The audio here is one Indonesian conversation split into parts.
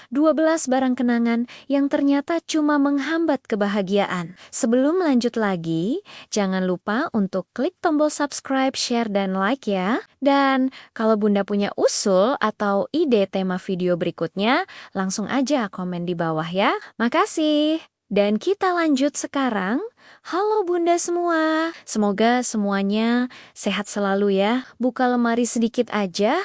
12 barang kenangan yang ternyata cuma menghambat kebahagiaan. Sebelum lanjut lagi, jangan lupa untuk klik tombol subscribe, share, dan like ya. Dan kalau Bunda punya usul atau ide tema video berikutnya, langsung aja komen di bawah ya. Makasih. Dan kita lanjut sekarang. Halo Bunda semua. Semoga semuanya sehat selalu ya. Buka lemari sedikit aja.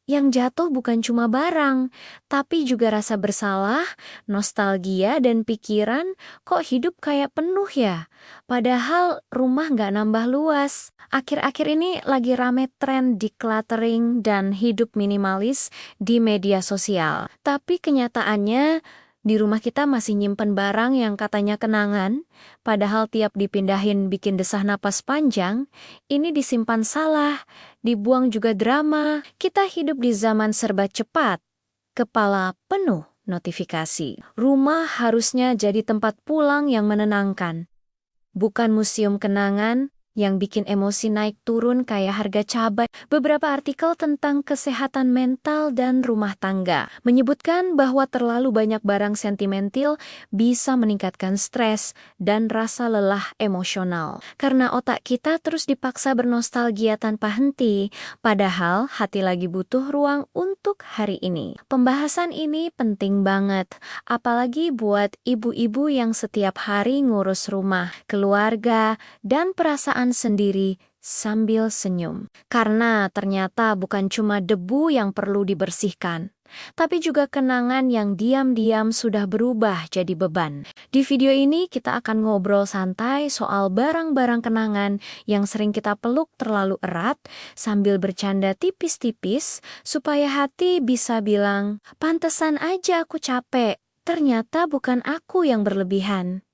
Yang jatuh bukan cuma barang, tapi juga rasa bersalah, nostalgia, dan pikiran, kok hidup kayak penuh ya? Padahal rumah nggak nambah luas. Akhir-akhir ini lagi rame tren decluttering dan hidup minimalis di media sosial. Tapi kenyataannya, di rumah kita masih nyimpen barang yang katanya kenangan, padahal tiap dipindahin bikin desah napas panjang, ini disimpan salah, dibuang juga drama. Kita hidup di zaman serba cepat, kepala penuh notifikasi. Rumah harusnya jadi tempat pulang yang menenangkan, bukan museum kenangan yang bikin emosi naik turun kayak harga cabai. Beberapa artikel tentang kesehatan mental dan rumah tangga menyebutkan bahwa terlalu banyak barang sentimental bisa meningkatkan stres dan rasa lelah emosional. Karena otak kita terus dipaksa bernostalgia tanpa henti, padahal hati lagi butuh ruang untuk hari ini. Pembahasan ini penting banget, apalagi buat ibu-ibu yang setiap hari ngurus rumah, keluarga, dan perasaan sendiri sambil senyum. Karena ternyata bukan cuma debu yang perlu dibersihkan, tapi juga kenangan yang diam-diam sudah berubah jadi beban. Di video ini kita akan ngobrol santai soal barang-barang kenangan yang sering kita peluk terlalu erat sambil bercanda tipis-tipis supaya hati bisa bilang, "Pantesan aja aku capek, ternyata bukan aku yang berlebihan."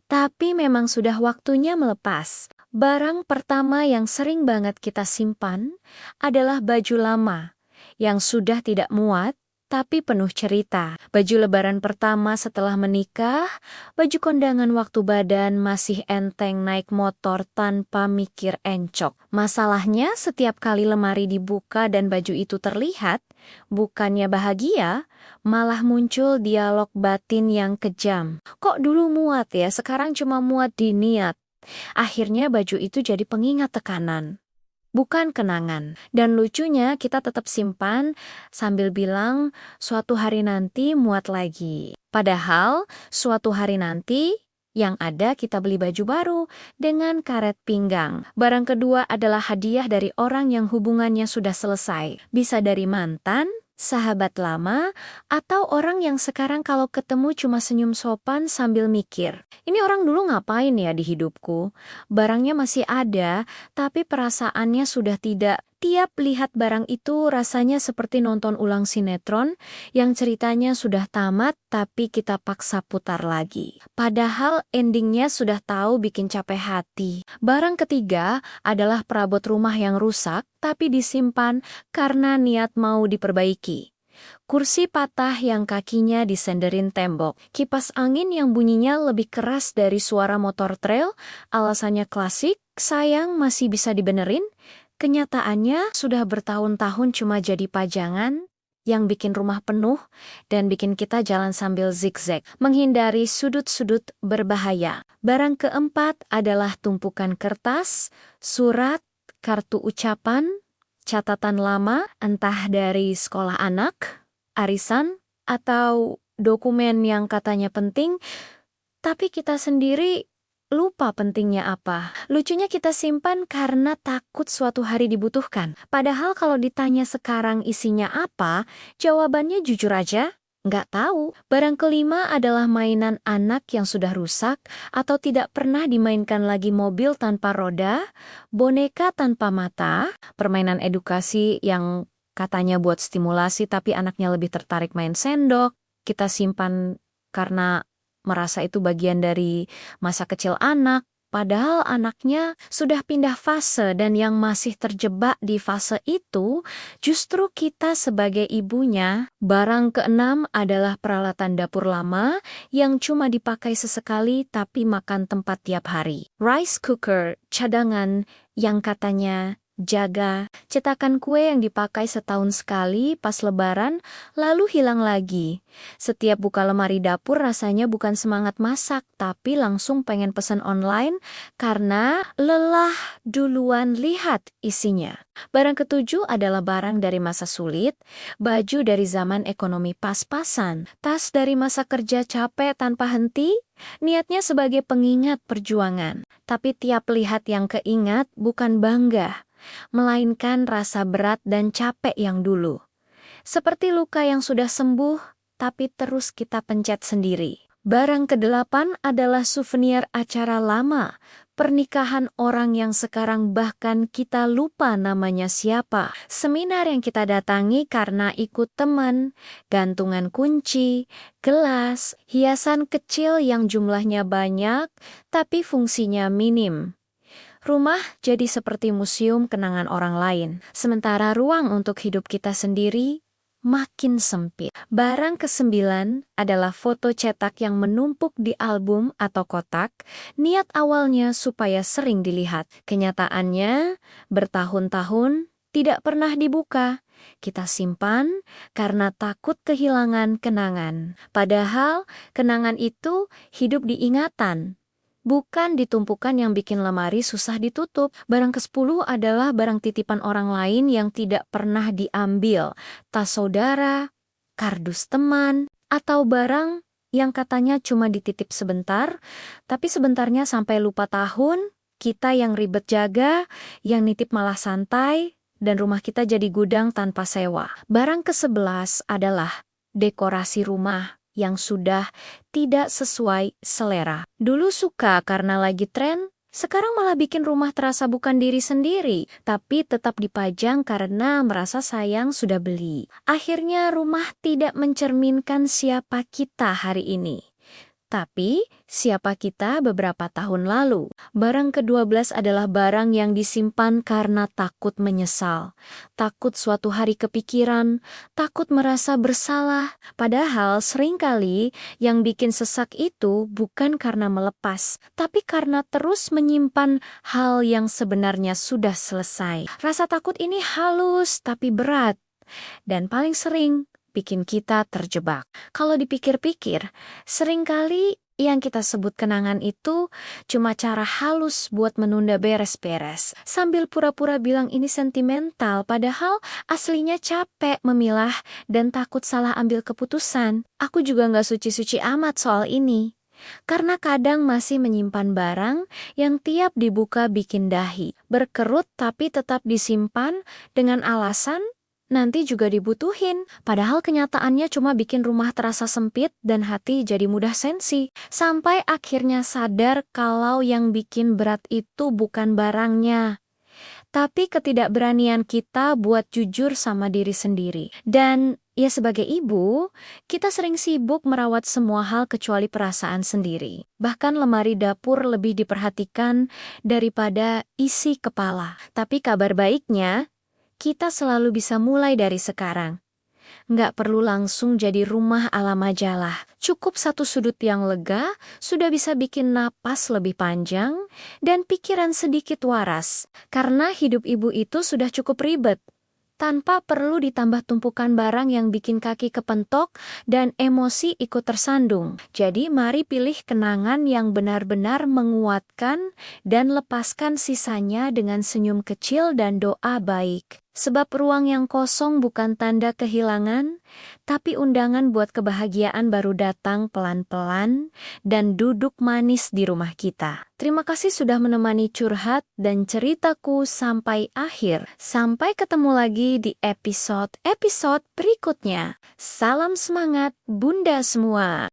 Tapi memang sudah waktunya melepas. Barang pertama yang sering banget kita simpan adalah baju lama yang sudah tidak muat tapi penuh cerita. Baju lebaran pertama setelah menikah, baju kondangan waktu badan masih enteng naik motor tanpa mikir encok. Masalahnya setiap kali lemari dibuka dan baju itu terlihat, bukannya bahagia, malah muncul dialog batin yang kejam. Kok dulu muat ya, sekarang cuma muat di niat. Akhirnya baju itu jadi pengingat tekanan, bukan kenangan. Dan lucunya kita tetap simpan sambil bilang suatu hari nanti muat lagi. Padahal suatu hari nanti yang ada kita beli baju baru dengan karet pinggang. Barang kedua adalah hadiah dari orang yang hubungannya sudah selesai. Bisa dari mantan, sahabat lama, atau orang yang sekarang kalau ketemu cuma senyum sopan sambil mikir, ini orang dulu ngapain ya di hidupku? Barangnya masih ada, tapi perasaannya sudah tidak. Tiap lihat barang itu rasanya seperti nonton ulang sinetron yang ceritanya sudah tamat tapi kita paksa putar lagi. Padahal endingnya sudah tahu bikin capek hati. Barang ketiga adalah perabot rumah yang rusak tapi disimpan karena niat mau diperbaiki. Kursi patah yang kakinya disenderin tembok, kipas angin yang bunyinya lebih keras dari suara motor trail, alasannya klasik, sayang masih bisa dibenerin. Kenyataannya sudah bertahun-tahun cuma jadi pajangan yang bikin rumah penuh dan bikin kita jalan sambil zigzag, menghindari sudut-sudut berbahaya. Barang keempat adalah tumpukan kertas, surat, kartu ucapan, catatan lama, entah dari sekolah anak, arisan, atau dokumen yang katanya penting, tapi kita sendiri lupa pentingnya apa. Lucunya kita simpan karena takut suatu hari dibutuhkan. Padahal kalau ditanya sekarang isinya apa, jawabannya jujur aja, nggak tahu. Barang kelima adalah mainan anak yang sudah rusak atau tidak pernah dimainkan lagi, mobil tanpa roda, boneka tanpa mata, permainan edukasi yang katanya buat stimulasi tapi anaknya lebih tertarik main sendok. Kita simpan karena merasa itu bagian dari masa kecil anak, padahal anaknya sudah pindah fase dan yang masih terjebak di fase itu justru kita sebagai ibunya. Barang keenam adalah peralatan dapur lama yang cuma dipakai sesekali tapi makan tempat tiap hari. Rice cooker, cadangan yang katanya Jaga cetakan kue yang dipakai setahun sekali pas lebaran, lalu hilang lagi. Setiap buka lemari dapur rasanya bukan semangat masak, tapi langsung pengen pesan online karena lelah duluan lihat isinya. Barang ketujuh adalah barang dari masa sulit, baju dari zaman ekonomi pas-pasan, tas dari masa kerja capek tanpa henti, niatnya sebagai pengingat perjuangan. Tapi tiap lihat yang keingat bukan bangga, melainkan rasa berat dan capek yang dulu. Seperti luka yang sudah sembuh, tapi terus kita pencet sendiri. Barang kedelapan adalah souvenir acara lama, pernikahan orang yang sekarang bahkan kita lupa namanya siapa, seminar yang kita datangi karena ikut teman, gantungan kunci, gelas, hiasan kecil yang jumlahnya banyak, tapi fungsinya minim. Rumah jadi seperti museum kenangan orang lain, sementara ruang untuk hidup kita sendiri makin sempit. Barang kesembilan adalah foto cetak yang menumpuk di album atau kotak, niat awalnya supaya sering dilihat. Kenyataannya, bertahun-tahun tidak pernah dibuka. Kita simpan karena takut kehilangan kenangan. Padahal kenangan itu hidup di ingatan, bukan di tumpukan yang bikin lemari susah ditutup. Barang ke-10 adalah barang titipan orang lain yang tidak pernah diambil. Tas saudara, kardus teman, atau barang yang katanya cuma dititip sebentar, tapi sebentarnya sampai lupa tahun, kita yang ribet jaga, yang nitip malah santai, dan rumah kita jadi gudang tanpa sewa. Barang ke-11 adalah dekorasi rumah yang sudah tidak sesuai selera. Dulu suka karena lagi tren, sekarang malah bikin rumah terasa bukan diri sendiri, tapi tetap dipajang karena merasa sayang sudah beli. Akhirnya rumah tidak mencerminkan siapa kita hari ini, tapi siapa kita beberapa tahun lalu. Barang ke-12 adalah barang yang disimpan karena takut menyesal. Takut suatu hari kepikiran, takut merasa bersalah. Padahal seringkali yang bikin sesak itu bukan karena melepas, tapi karena terus menyimpan hal yang sebenarnya sudah selesai. Rasa takut ini halus tapi berat, dan paling sering bikin kita terjebak. Kalau dipikir-pikir, seringkali yang kita sebut kenangan itu cuma cara halus buat menunda beres-beres. Sambil pura-pura bilang ini sentimental, padahal aslinya capek memilah dan takut salah ambil keputusan. Aku juga nggak suci-suci amat soal ini. Karena kadang masih menyimpan barang yang tiap dibuka bikin dahi. Berkerut tapi tetap disimpan dengan alasan nanti juga dibutuhin, padahal kenyataannya cuma bikin rumah terasa sempit dan hati jadi mudah sensi. Sampai akhirnya sadar kalau yang bikin berat itu bukan barangnya, tapi ketidakberanian kita buat jujur sama diri sendiri. Dan ya sebagai ibu, kita sering sibuk merawat semua hal kecuali perasaan sendiri. Bahkan lemari dapur lebih diperhatikan daripada isi kepala. Tapi kabar baiknya, kita selalu bisa mulai dari sekarang. Nggak perlu langsung jadi rumah ala majalah. Cukup satu sudut yang lega, sudah bisa bikin napas lebih panjang, dan pikiran sedikit waras. Karena hidup ibu itu sudah cukup ribet, tanpa perlu ditambah tumpukan barang yang bikin kaki kepentok dan emosi ikut tersandung. Jadi mari pilih kenangan yang benar-benar menguatkan dan lepaskan sisanya dengan senyum kecil dan doa baik. Sebab ruang yang kosong bukan tanda kehilangan, tapi undangan buat kebahagiaan baru datang pelan-pelan dan duduk manis di rumah kita. Terima kasih sudah menemani curhat dan ceritaku sampai akhir. Sampai ketemu lagi di episode berikutnya. Salam semangat Bunda semua.